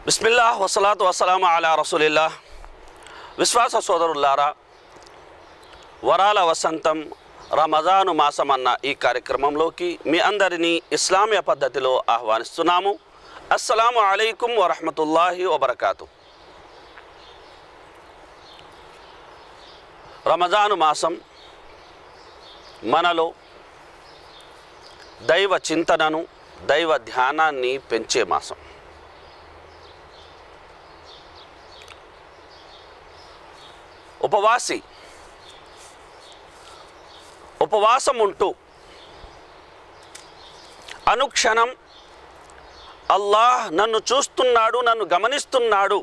బిస్మిల్లా వసలాతు వసలాము అలా రసూలిల్లా. విశ్వాస సోదరులారా, వరాల వసంతం రమజాను మాసం అన్న ఈ కార్యక్రమంలోకి మీ అందరినీ ఇస్లామీయ పద్ధతిలో ఆహ్వానిస్తున్నాము. అస్సలాము అలైకుం వరహమతుల్లాహి వబరకాతు. రమజాను మాసం మనలో దైవ చింతనను, దైవ ధ్యానాన్ని పెంచే మాసం. ఉపవాసం ఉంటూ అనుక్షణం అల్లాహ్ నన్ను చూస్తున్నాడు, నన్ను గమనిస్తున్నాడు,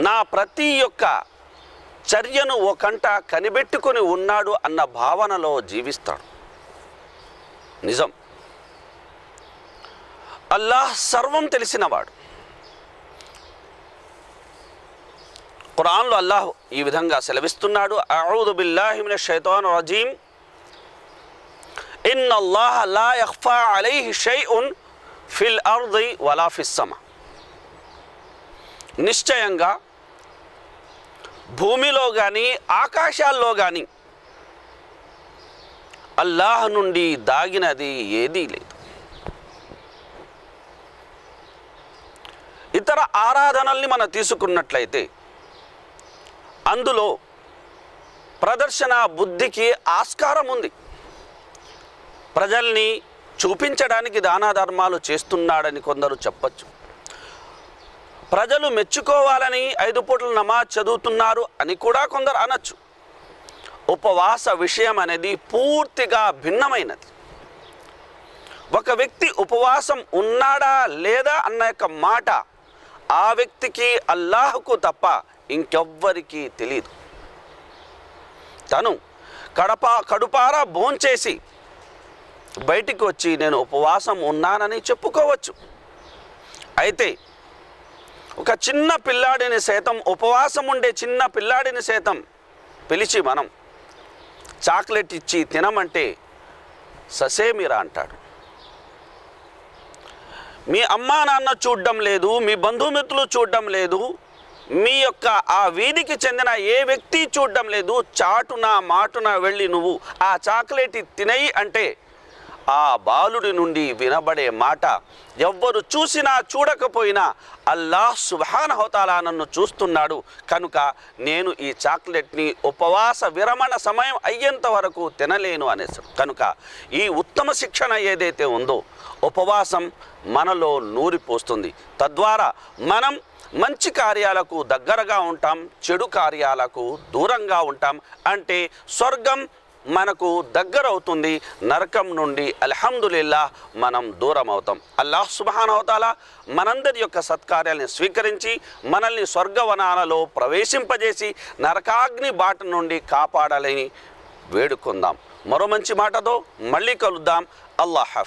నా ప్రతి ఒక్క చర్యను ఓ కంట కనిపెట్టుకొని ఉన్నాడు అన్న భావనలో జీవిస్తాడు. నిజం, అల్లాహ్ సర్వం తెలిసినవాడు. ఖురాన్లో అల్లాహ్ ఈ విధంగా సెలవిస్తున్నాడు, అఊదు బిల్లాహి మినష్ షైతానిర్ రజీమ్, ఇన్నల్లాహ లా యఖ్ఫా అలైహి షైఉన్ ఫిల్ అర్ది వలా ఫిస్ సమా. నిశ్చయంగా భూమిలో కానీ ఆకాశాల్లో కానీ అల్లాహ్ నుండి దాగినది ఏదీ లేదు. ఇతర ఆరాధనల్ని మనం తీసుకున్నట్లయితే అందులో ప్రదర్శన బుద్ధికి ఆస్కారం ఉంది. ప్రజల్ని చూపించడానికి దాన ధర్మాలు చేస్తున్నాడని కొందరు చెప్పచ్చు. ప్రజలు మెచ్చుకోవాలని 5 పూటల నమాజ్ చదువుతున్నారు అని కూడా కొందరు అనొచ్చు. ఉపవాస విషయం అనేది పూర్తిగా భిన్నమైనది. ఒక వ్యక్తి ఉపవాసం ఉన్నాడా లేదా అన్న యొక్క మాట ఆ వ్యక్తికి, అల్లాహ్కు తప్ప ఇంకెవ్వరికీ తెలియదు. తను కడుపారా భోంచేసి బయటికి వచ్చి నేను ఉపవాసం ఉన్నానని చెప్పుకోవచ్చు. అయితే ఒక చిన్న పిల్లాడిని సైతం, ఉపవాసం ఉండే చిన్న పిల్లాడిని సైతం పిలిచి మనం చాక్లెట్ ఇచ్చి తినమంటే ససేమిరా అంటాడు. మీ అమ్మా నాన్న చూడడం లేదు, మీ బంధుమిత్రులు చూడడం లేదు, మీ యొక్క ఆ వీధికి చెందిన ఏ వ్యక్తి చూడడం లేదు, చాటున మాటున వెళ్ళి నువ్వు ఆ చాక్లెట్ తినయి అంటే ఆ బాలుడి నుండి వినబడే మాట, ఎవ్వరు చూసినా చూడకపోయినా అల్లాహ్ సుబ్హానహు వ తఆలా నన్ను చూస్తున్నాడు కనుక నేను ఈ చాక్లెట్ని ఉపవాస విరమణ సమయం అయ్యేంత వరకు తినలేను అనేసారు. కనుక ఈ ఉత్తమ శిక్షణ ఏదైతే ఉందో ఉపవాసం మనలో నూరిపోస్తుంది. తద్వారా మనం మంచి కార్యాలకు దగ్గరగా ఉంటాం, చెడు కార్యాలకు దూరంగా ఉంటాం. అంటే స్వర్గం మనకు దగ్గర అవుతుంది, నరకం నుండి అల్హమ్దులిల్లాహ్ మనం దూరం అవుతాం. అల్లాహ్ సుబ్హానహు వ తఆలా మనందరి యొక్క సత్కార్యాలను స్వీకరించి మనల్ని స్వర్గవనాలలో ప్రవేశింపజేసి నరకాగ్ని బాట నుండి కాపాడాలని వేడుకుందాం. మరో మంచి మాటతో మళ్ళీ కలుద్దాం. అల్లాహ్ హాఫిజ్.